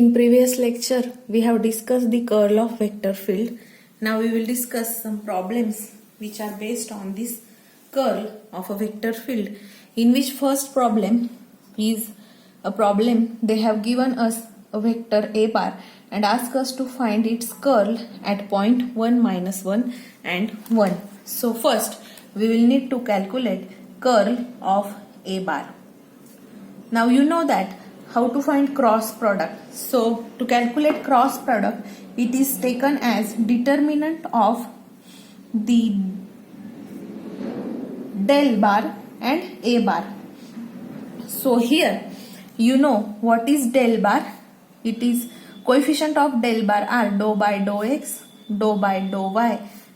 In previous lecture, we have discussed the curl of vector field. Now we will discuss some problems which are based on this curl of a vector field. In which first problem is a problem they have given us a vector a bar and ask us to find its curl at point 1, -1 and 1. So first we will need to calculate curl of a bar. Now you know that how to find cross product. So to calculate cross product, it is taken as determinant of the del bar and a bar. So here you know what is del bar. It is coefficient of del bar are dou by dou x, dou by dou y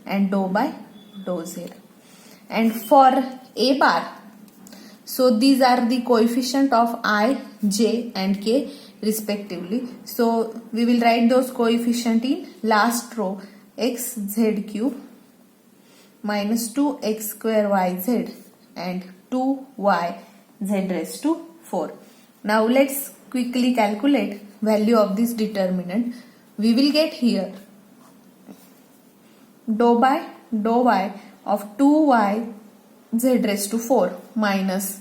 and dou by dou z. And for a bar, so these are the coefficient of I, j and k respectively. So we will write those coefficient in last row, x z cube minus 2x square yz and 2y z raised to 4. Now let's quickly calculate value of this determinant. We will get here dou by dou y of 2y z raised to 4 minus,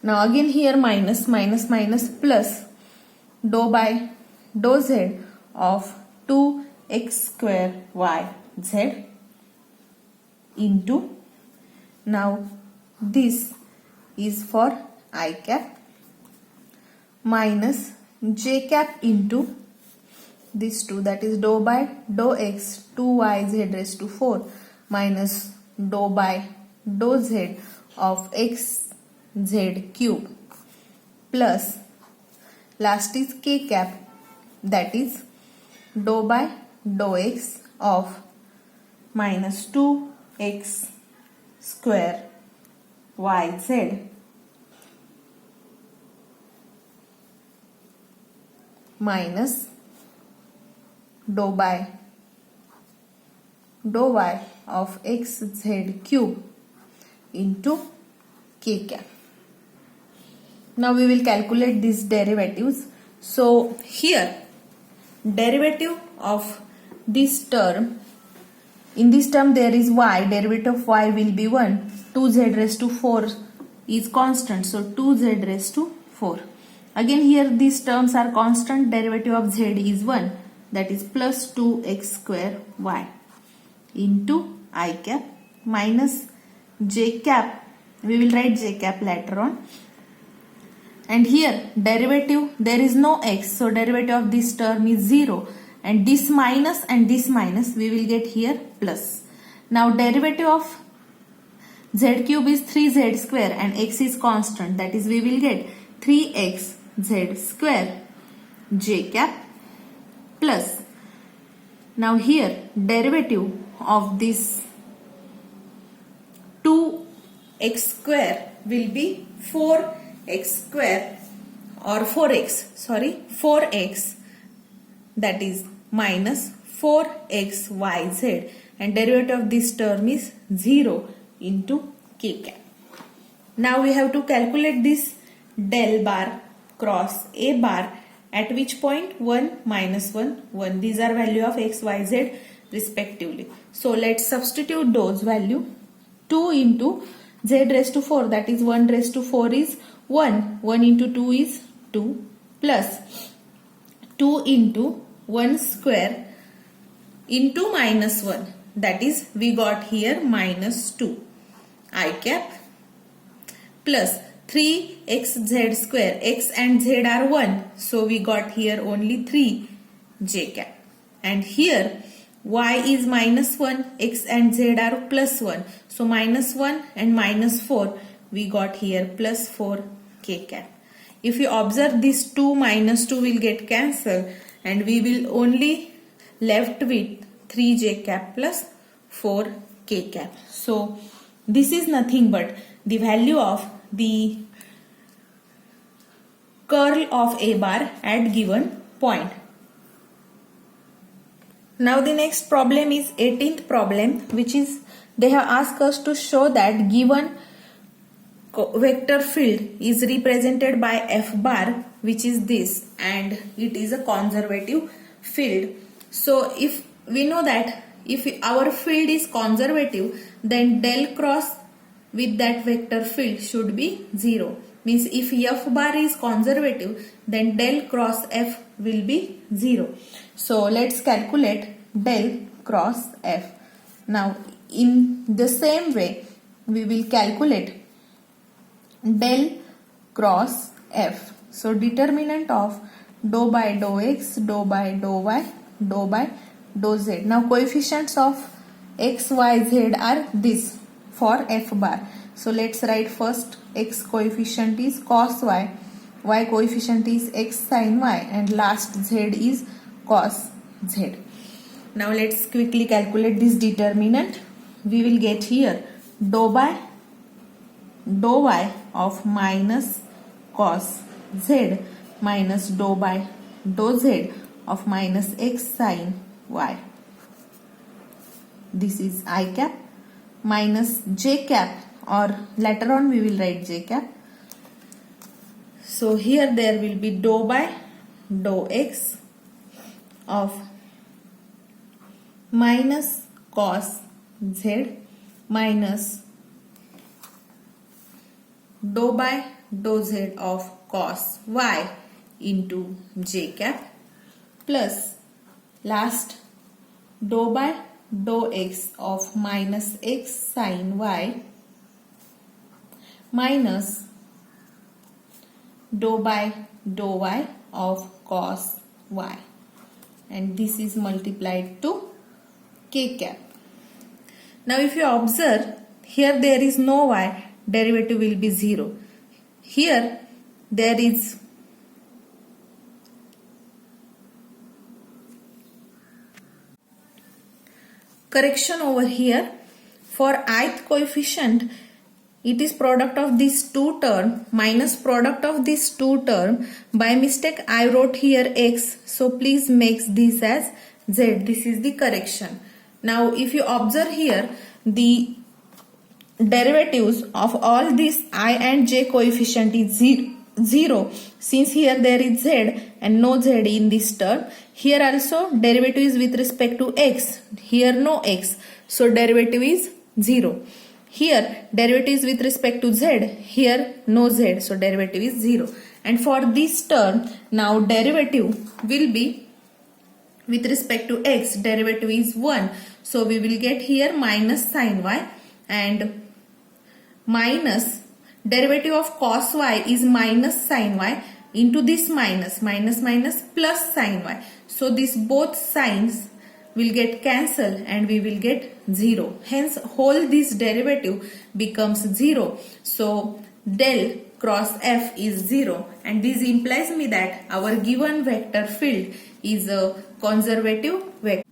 now again here minus plus dou by dou z of 2x square y z into, now this is for I cap minus j cap into this 2, that is dou by dou x 2y z raised to 4 minus dou by dou z of x z cube plus last is k cap, that is dou by dou x of minus 2x square yz minus dou by dou y of x z cube into k cap. Now we will calculate these derivatives. So here derivative of this term, in this term there is y, derivative of y will be 1, 2z raised to 4 is constant, so 2z raised to 4. Again here these terms are constant, derivative of z is 1, that is plus 2x square y into I cap minus j cap, we will write j cap later on. And here derivative, there is no x, so derivative of this term is 0, and this minus we will get here plus. Now derivative of z cube is 3z square and x is constant, that is we will get 3x z square j cap plus, now here derivative of this 2x square will be 4x square or 4x, that is minus 4x yz, and derivative of this term is 0 into k cap. Now we have to calculate this del bar cross a bar at which point 1, -1, 1. These are value of x, y, z respectively. So let's substitute those value. 2 into z raised to 4, that is 1 raised to 4 is 1. 1 into 2 is 2 plus 2 into 1 square into -1, that is we got here minus 2 I cap plus 3xz square, x and z are 1, so we got here only 3 j cap, and here y is -1, x and z are +1, so -1 and -4 we got here +4 k cap. If you observe, this 2 minus 2 will get cancelled and we will only left with 3 j cap plus 4 k cap. So this is nothing but the value of the curl of a bar at given point. Now the next problem is 18th problem, which is they have asked us to show that given vector field is represented by f bar which is this, and it is a conservative field. So if we know that if our field is conservative, then del cross with that vector field should be 0. Means if f bar is conservative, then del cross f will be 0. So let's calculate del cross f. Now in the same way, we will calculate del cross f. So determinant of dou by dou x, dou by dou y, dou by dou z. Now coefficients of x, y, z are this for f bar. So let's write first x coefficient is cos y, y coefficient is x sin y, and last z is cos z. Now let's quickly calculate this determinant. We will get here dou by dou y of minus cos z minus dou by dou z of minus x sin y. This is I cap minus j cap, or later on we will write j cap. So here there will be dou by dou x of minus cos z minus dou by dou z of cos y into j cap plus last dou by dou x of minus x sin y minus dou by dou y of cos y, and this is multiplied to k cap. Now if you observe, here there is no y, derivative will be 0. Here there is correction over here. For ith coefficient, it is product of these two term minus product of these two term. By mistake I wrote here x, so please make this as z. This is the correction. Now if you observe here, the derivatives of all these I and j coefficient is 0. Since here there is z and no z in this term, here also derivative is with respect to x, here no x, so derivative is 0. Here derivative is with respect to z, here no z, so derivative is 0. And for this term, now derivative will be with respect to x, derivative is 1. So we will get here minus sin y, and minus derivative of cos y is minus sin y into this minus plus sin y. So these both signs will get cancelled and we will get 0. Hence whole this derivative becomes 0. So del cross f is 0, and this implies me that our given vector field is a conservative vector.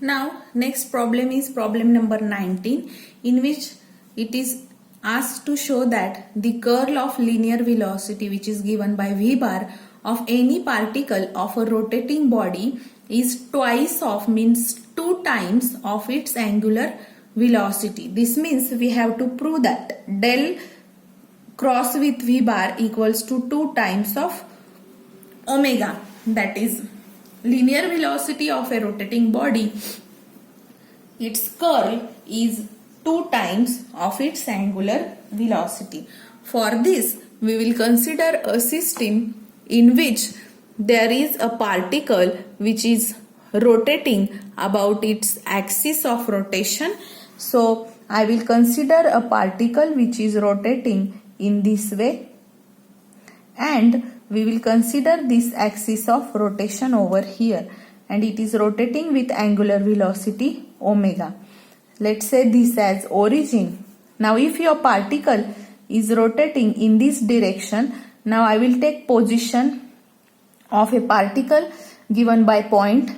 Now next problem is problem number 19, in which it is asked to show that the curl of linear velocity which is given by v bar of any particle of a rotating body is twice of, means 2 times of its angular velocity. This means we have to prove that del cross with v bar equals to 2 times of omega, that is linear velocity of a rotating body, its curl is 2 times of its angular velocity. For this, we will consider a system in which there is a particle which is rotating about its axis of rotation. So, I will consider a particle which is rotating in this way, and we will consider this axis of rotation over here, and it is rotating with angular velocity omega. Let's say this as origin. Now if your particle is rotating in this direction, now I will take position of a particle given by point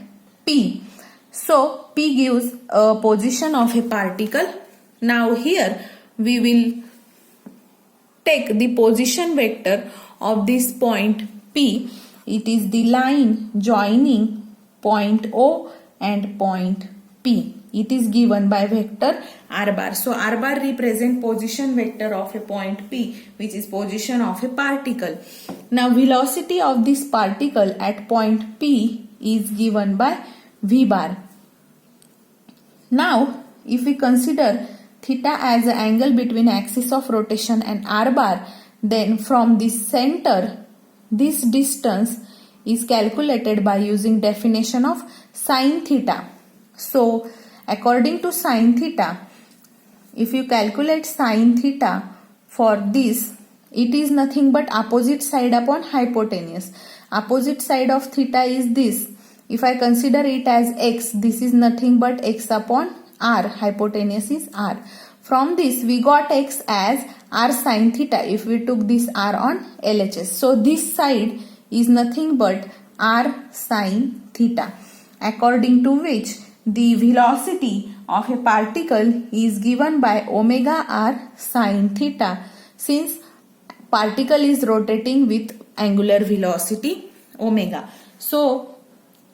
P. So P gives a position of a particle. Now here we will take the position vector of this point P. It is the line joining point O and point P it is given by vector r bar. So r bar represent position vector of a point P, which is position of a particle. Now velocity of this particle at point P is given by v bar. Now if we consider theta as the angle between axis of rotation and r bar, then from this center this distance is calculated by using definition of sine theta. So according to sine theta, if you calculate sine theta for this, it is nothing but opposite side upon hypotenuse. Opposite side of theta is this. If I consider it as x, this is nothing but x upon r, hypotenuse is r. From this we got x as r sine theta if we took this r on LHS. So this side is nothing but r sine theta, according to which the velocity of a particle is given by omega r sine theta, since particle is rotating with angular velocity omega. So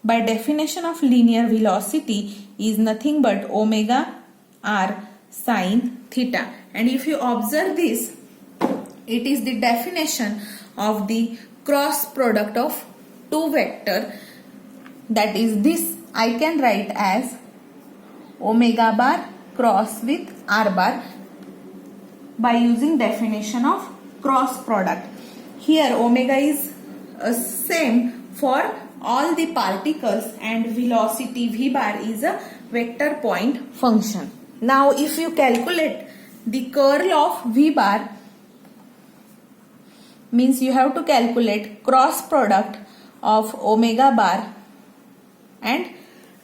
by definition of linear velocity is nothing but omega r sine theta. And if you observe this, it is the definition of the cross product of two vector, that is this I can write as omega bar cross with r bar by using definition of cross product. Here omega is same for all the particles and velocity v bar is a vector point function. Now if you calculate the curl of v bar, means you have to calculate cross product of omega bar and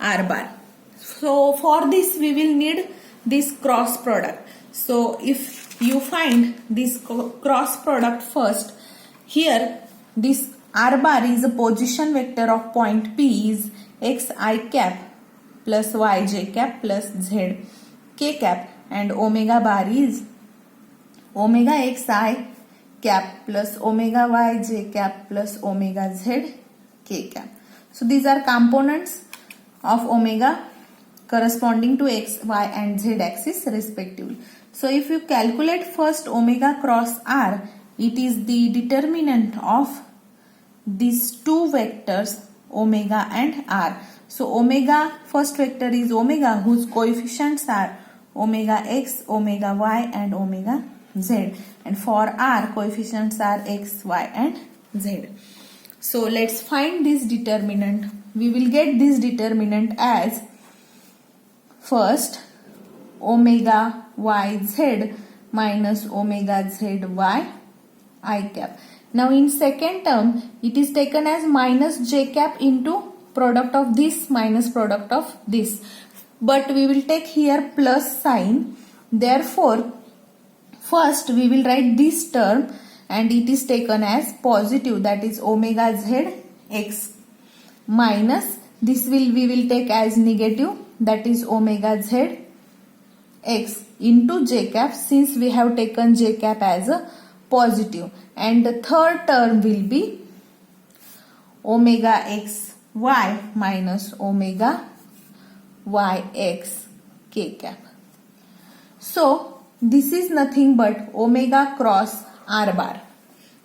r bar. So for this we will need this cross product. So if you find this cross product first, here this r bar is a position vector of point P is xi cap plus yj cap plus z k cap, and omega bar is omega xi cap plus omega yj cap plus omega z k cap. So these are components of omega corresponding to x, y and z axis respectively. So if you calculate first omega cross r, it is the determinant of these two vectors omega and r. So omega, first vector is omega, whose coefficients are omega x, omega y and omega z, and for r coefficients are x, y and z. So let's find this determinant. We will get this determinant as first omega yz minus omega zy I cap. Now in second term it is taken as minus j cap into product of this minus product of this, but we will take here plus sign. Therefore first we will write this term and it is taken as positive, that is omega z x, minus this we will take as negative, that is omega z x into j cap, since we have taken j cap as a positive, and the third term will be omega x y minus omega y x k cap. So this is nothing but omega cross r bar.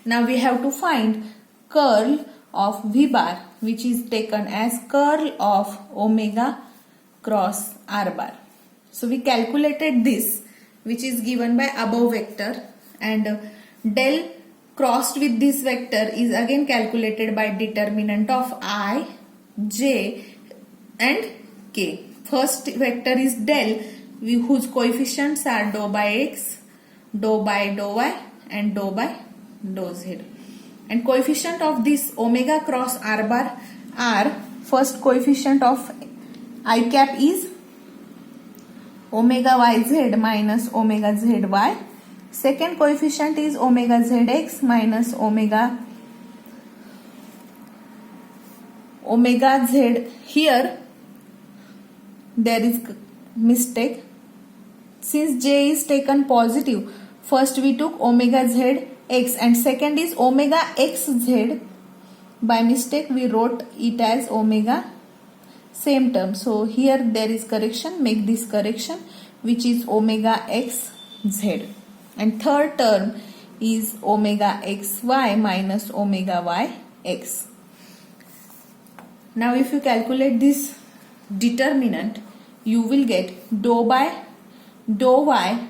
Now we have to find curl of v bar, which is taken as curl of omega cross r bar. So we calculated this, which is given by above vector, and del crossed with this vector is again calculated by determinant of I, j and k. First vector is del, whose coefficients are dou by x, dou by dou y and dou by dou z. And coefficient of this omega cross r bar are, first coefficient of I cap is omega yz minus omega zy. Second coefficient is omega zx minus omega z. Here there is mistake. Since j is taken positive, first we took omega z x and second is omega xz. By mistake we wrote it as omega same term. So here there is correction, make this correction, which is omega x z. And third term is omega xy minus omega y x. Now if you calculate this determinant, you will get dou by dou y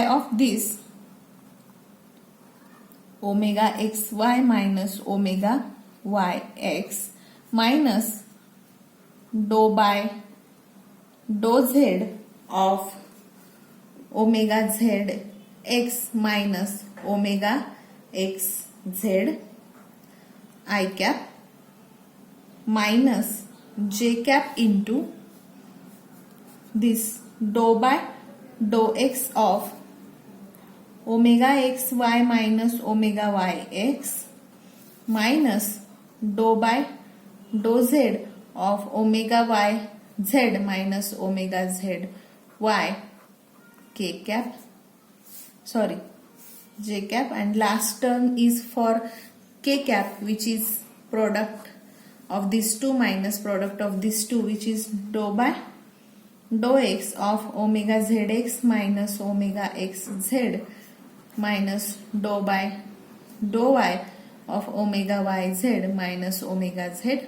of this omega xy minus omega yx minus dou by dou z of omega z x minus omega x z I cap minus j cap into this dou by dou x of omega xy minus omega yx minus dou by dou z of omega y z minus omega z y k cap, j cap, and last term is for k cap, which is product of these two minus product of these two, which is dou by dou x of omega zx minus omega xz minus dou by dou y of omega yz minus omega zy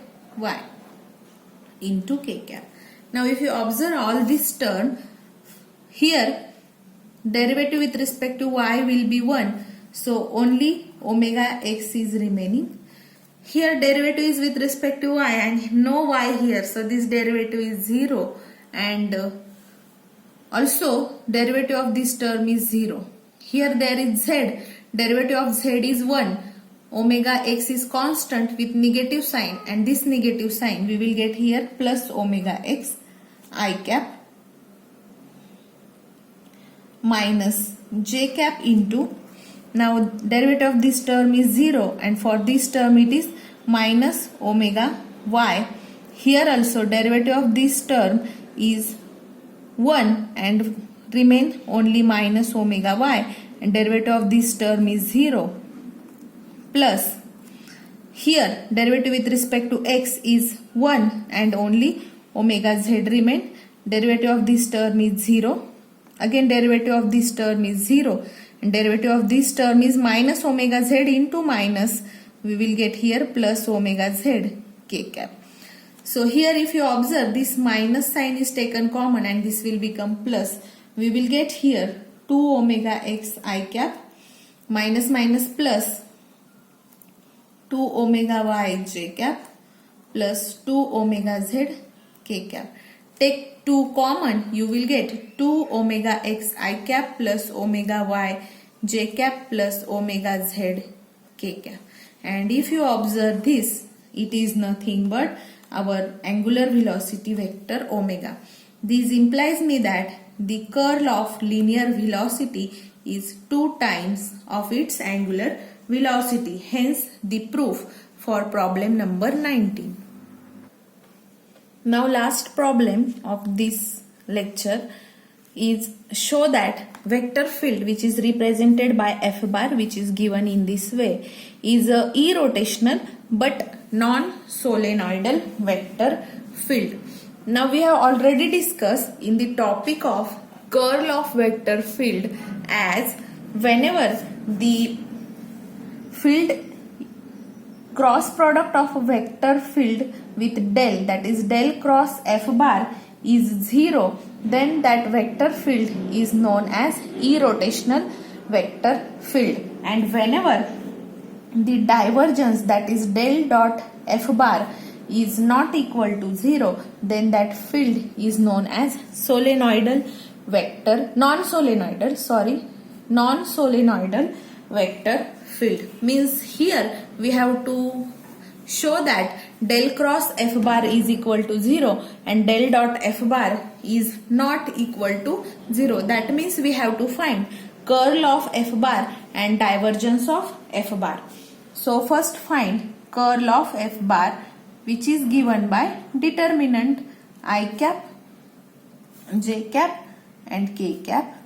into k cap. Now if you observe all this term, here derivative with respect to y will be 1, so only omega x is remaining. Here derivative is with respect to y and no y here, so this derivative is 0, and also derivative of this term is 0. Here there is z, derivative of z is 1, omega x is constant with negative sign, and this negative sign we will get here plus omega x I cap minus j cap into, now derivative of this term is 0 and for this term it is minus omega y. Here also derivative of this term is 1 and remain only minus omega y, and derivative of this term is 0 plus, here derivative with respect to x is 1 and only omega z remain, derivative of this term is 0, again derivative of this term is 0, and derivative of this term is minus omega z into minus, we will get here plus omega z k cap. So here if you observe, this minus sign is taken common and this will become plus, we will get here 2 omega x I cap minus minus plus 2 omega y j cap plus 2 omega z k cap. Take 2 common, you will get 2 omega x I cap plus omega y j cap plus omega z k cap. And if you observe this, it is nothing but our angular velocity vector omega. This implies me that the curl of linear velocity is 2 times of its angular velocity. Hence the proof for problem number 19. Now last problem of this lecture is show that vector field which is represented by f bar, which is given in this way, is a irrotational but non-solenoidal vector field. Now we have already discussed in the topic of curl of vector field as whenever the field cross product of a vector field with del, that is del cross f bar, is 0, then that vector field is known as irrotational vector field. And whenever the divergence, that is del dot f bar, is not equal to 0, then that field is known as solenoidal vector, non-solenoidal vector field. Means here we have to show that del cross f bar is equal to 0 and del dot f bar is not equal to 0. That means we have to find curl of f bar and divergence of f bar. So first find curl of f bar, which is given by determinant I cap, j cap and k cap.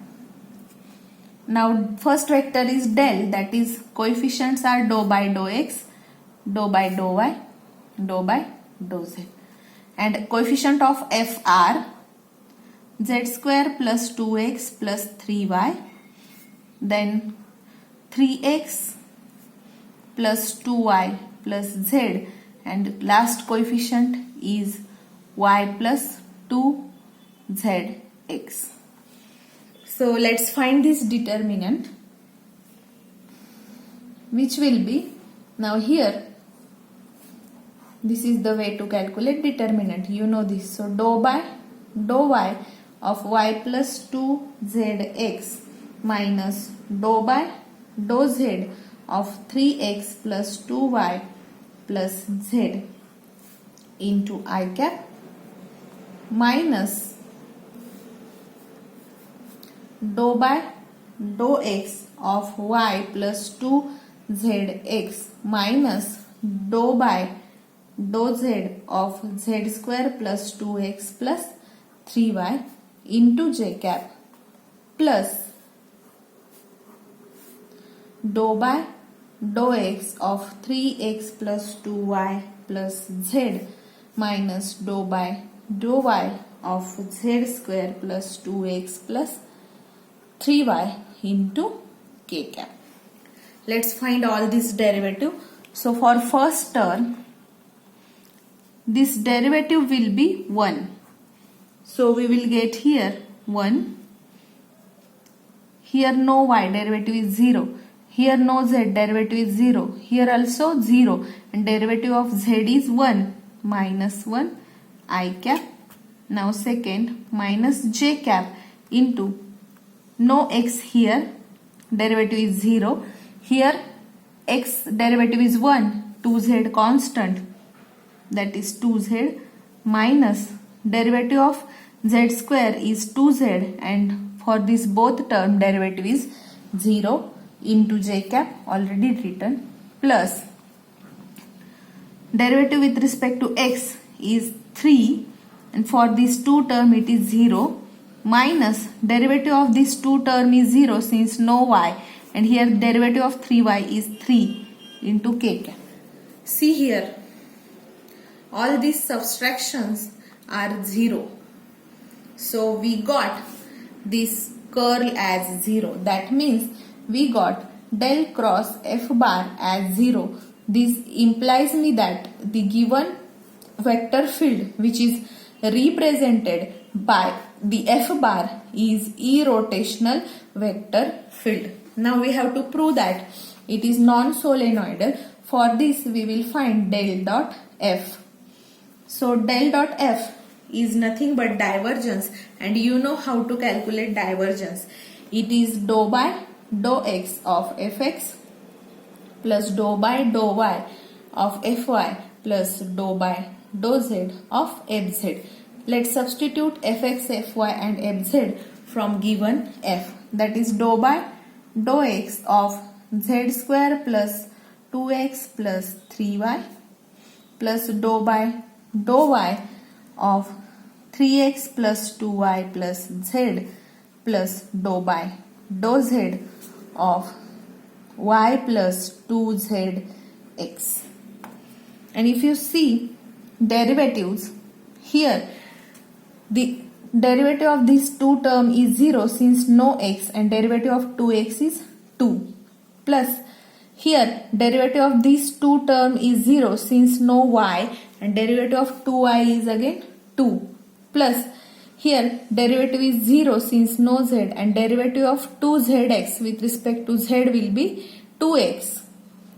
Now first vector is del, that is coefficients are dou by dou x, dou by dou y, dou by dou z. and coefficient of f are z square plus 2x plus 3y, then 3x plus 2y plus z, and last coefficient is y plus 2zx. So let's find this determinant, which will be, now here this is the way to calculate determinant, you know this. So dou by dou y of y plus 2zx minus dou by dou z of 3x plus 2y plus z into I cap minus dou by dou x of y plus 2zx minus dou by dou z of z square plus 2x plus 3y into j cap plus dou by dou x of 3x plus 2y plus z minus dou by dou y of z square plus 2x plus 3y into k cap. Let's find all this derivative. So for first term, this derivative will be 1. So we will get here 1. Here no y, derivative is 0. Here no z, derivative is 0. Here also 0. And derivative of z is 1. Minus 1 I cap. Now second, minus j cap into no x here. Derivative is 0. Here x derivative is 1. 2z constant. That is 2z minus derivative of z square is 2z, and for this both term derivative is 0 into j cap already written, plus derivative with respect to x is 3, and for this 2 term it is 0, minus derivative of this 2 term is 0 since no y, and here derivative of 3y is 3 into k cap. See here, all these subtractions are 0. So we got this curl as 0. That means we got del cross f bar as 0. This implies me that the given vector field which is represented by the f bar is irrotational vector field. Now we have to prove that it is non-solenoidal. For this we will find del dot f. So del dot f is nothing but divergence, and you know how to calculate divergence. It is dou by dou x of fx plus dou by dou y of fy plus dou by dou z of fz. Let's substitute fx, fy and fz from given f. That is dou by dou x of z square plus 2x plus 3y plus dou by dou y of 3x plus 2y plus z plus dou by dou z of y plus 2zx. And if you see derivatives, here the derivative of this 2 term is 0 since no x, and derivative of 2x is 2, plus here derivative of this 2 term is 0 since no y, and derivative of 2y is again 2, plus here derivative is 0 since no z, and derivative of 2zx with respect to z will be 2x.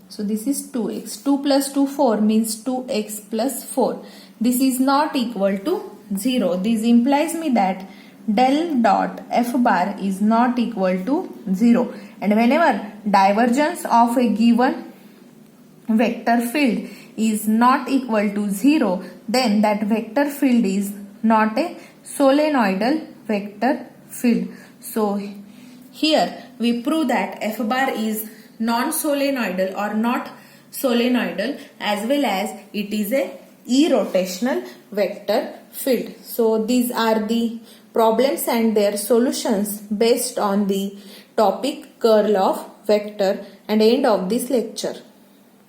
So this is 2x. 2 plus 2 4 means 2x plus 4. This is not equal to 0. This implies me that del dot f bar is not equal to 0. And whenever divergence of a given vector field is not equal to 0, then that vector field is not a solenoidal vector field. So here we prove that f bar is non-solenoidal or not solenoidal, as well as it is a irrotational vector field. So these are the problems and their solutions based on the topic curl of vector, and end of this lecture.